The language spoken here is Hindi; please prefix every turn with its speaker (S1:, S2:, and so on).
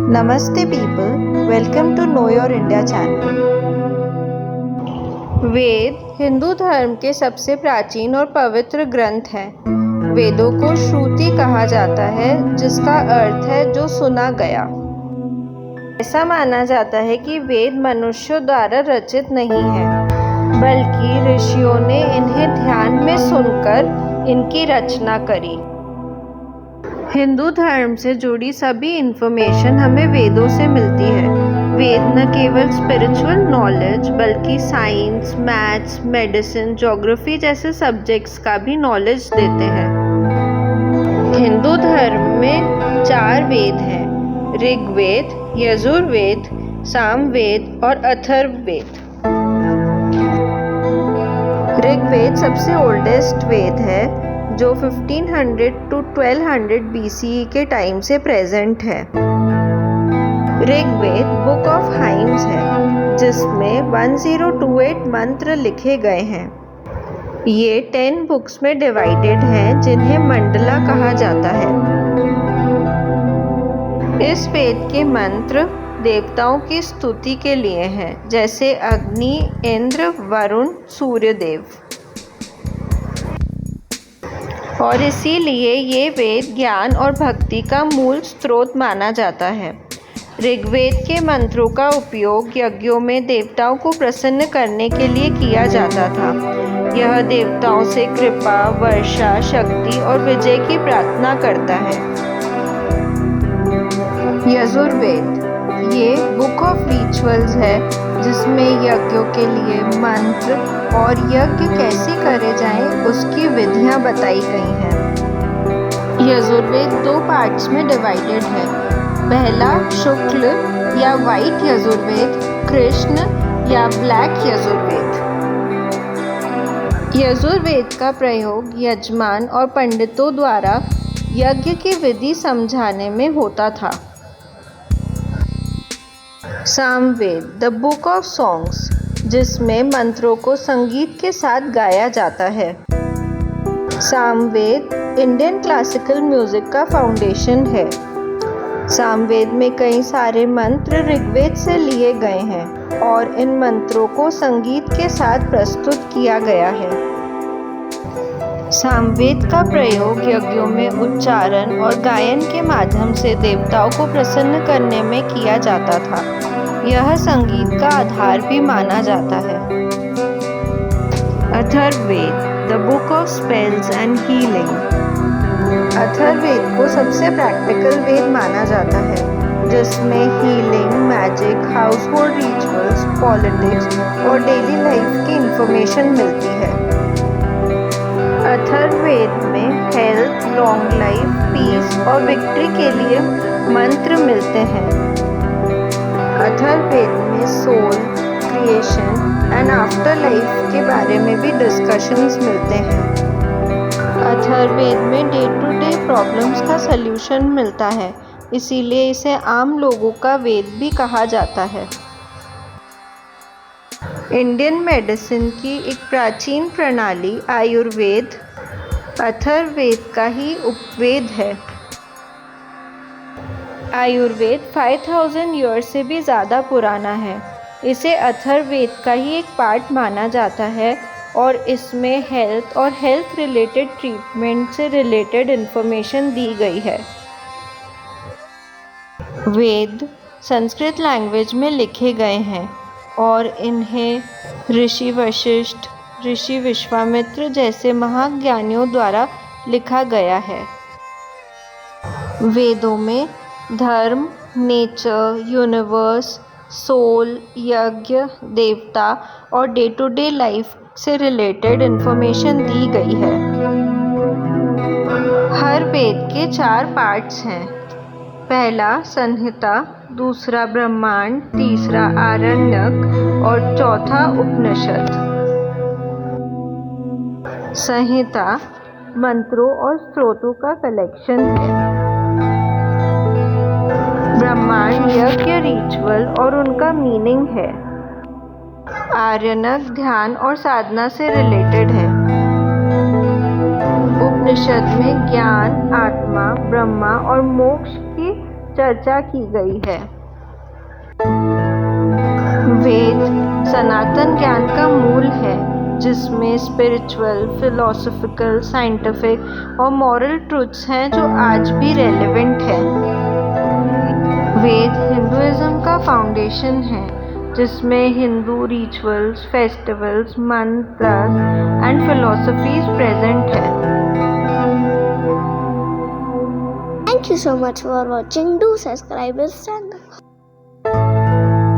S1: Namaste people, welcome to Know Your India channel। वेद हिंदू धर्म के सबसे प्राचीन और पवित्र ग्रंथ हैं। वेदों को श्रुति कहा जाता है, जिसका अर्थ है जो सुना गया। ऐसा माना जाता है कि वेद मनुष्यों द्वारा रचित नहीं है, बल्कि ऋषियों ने इन्हें ध्यान में सुनकर इनकी रचना करी। हिंदू धर्म से जुड़ी सभी इन्फॉर्मेशन हमें वेदों से मिलती है। वेद न केवल स्पिरिचुअल नॉलेज बल्कि साइंस, मैथ्स, मेडिसिन, ज्योग्राफी जैसे सब्जेक्ट्स का भी नॉलेज देते हैं। हिंदू धर्म में 4 वेद हैं: ऋग्वेद, यजुर्वेद, सामवेद और अथर्ववेद। ऋग्वेद सबसे ओल्डेस्ट वेद है, जो 1500 to 1200 BCE के टाइम से प्रेजेंट है। ऋग्वेद बुक ऑफ हाइम्स है, जिसमें 1028 मंत्र लिखे गए हैं। ये 10 बुक्स में डिवाइडेड हैं, जिन्हें मंडला कहा जाता है। इस वेद के मंत्र देवताओं की स्तुति के लिए हैं, जैसे अग्नि, इंद्र, वरुण, सूर्यदेव। और इसीलिए ये वेद ज्ञान और भक्ति का मूल स्रोत माना जाता है। ऋग्वेद के मंत्रों का उपयोग यज्ञों में देवताओं को प्रसन्न करने के लिए किया जाता था। यह देवताओं से कृपा, वर्षा, शक्ति और विजय की प्रार्थना करता है। यजुर्वेद ये बुक ऑफ रिचुअल्स है, जिसमें यज्ञों के लिए मंत्र और यज्ञ कैसे करे जाएं उसकी विधियां बताई गई हैं। यजुर्वेद 2 पार्ट्स में डिवाइडेड है। पहला शुक्ल या वाइट यजुर्वेद, कृष्ण या ब्लैक यजुर्वेद। यजुर्वेद का प्रयोग यजमान और पंडितों द्वारा यज्ञ की विधि समझाने में होता था। Samaveda the book of songs, जिसमें मंत्रों को संगीत के साथ गाया जाता है। सामवेद इंडियन क्लासिकल म्यूजिक का फाउंडेशन है। सामवेद में कई सारे मंत्र ऋग्वेद से लिए गए हैं और इन मंत्रों को संगीत के साथ प्रस्तुत किया गया है। सामवेद का प्रयोग यज्ञों में उच्चारण और गायन के माध्यम से देवताओं को प्रसन्न करने में किया जाता था। यह संगीत का आधार भी माना जाता है। Atharvaveda the book of spells and healing. Atharvaveda को सबसे प्रैक्टिकल वेद माना जाता है, जिसमें healing, magic, household rituals, politics और डेली लाइफ की इंफॉर्मेशन मिलती है। अथर्ववेद में हेल्थ, लॉन्ग लाइफ, पीस और विक्ट्री के लिए मंत्र मिलते हैं। अथर्ववेद में soul, creation and afterlife के बारे में भी डिस्कशंस मिलते हैं। अथर्ववेद में डे टू डे प्रॉब्लम्स का सल्यूशन मिलता है, इसीलिए इसे आम लोगों का वेद भी कहा जाता है। इंडियन मेडिसिन की एक प्राचीन प्रणाली आयुर्वेद अथर्ववेद का ही उपवेद है। आयुर्वेद 5000 ईयर्स से भी ज़्यादा पुराना है। इसे अथर्ववेद का ही एक पार्ट माना जाता है और इसमें हेल्थ और हेल्थ रिलेटेड ट्रीटमेंट से रिलेटेड इन्फॉर्मेशन दी गई है। वेद संस्कृत लैंग्वेज में लिखे गए हैं और इन्हें ऋषि वशिष्ठ, ऋषि विश्वामित्र जैसे महाज्ञानियों द्वारा लिखा गया है। वेदों में धर्म, नेचर, यूनिवर्स, सोल, यज्ञ, देवता और डे टू डे लाइफ से रिलेटेड इन्फॉर्मेशन दी गई है। हर वेद के 4 पार्ट्स हैं। पहला संहिता, दूसरा ब्रह्मांड, तीसरा आरण्यक और चौथा उपनिषद। संहिता मंत्रों और स्तोत्रों का कलेक्शन है। ब्रह्मांड यज्ञ, रिचुअल और उनका मीनिंग है। आरण्यक ध्यान और साधना से रिलेटेड है। उपनिषद में ज्ञान, आत्मा, ब्रह्मा और मोक्ष की चर्चा की गई है। वेद सनातन ज्ञान का मूल है, जिसमें स्पिरिचुअल, फिलोसॉफिकल, साइंटिफिक और मॉरल ट्रुथ्स हैं जो आज भी रेलेवेंट हैं। वेद हिंदुइज्म का फाउंडेशन है, जिसमें Hindu rituals, festivals, मंत्रस and philosophies present है।
S2: Thank you so much for watching. Do subscribe this channel.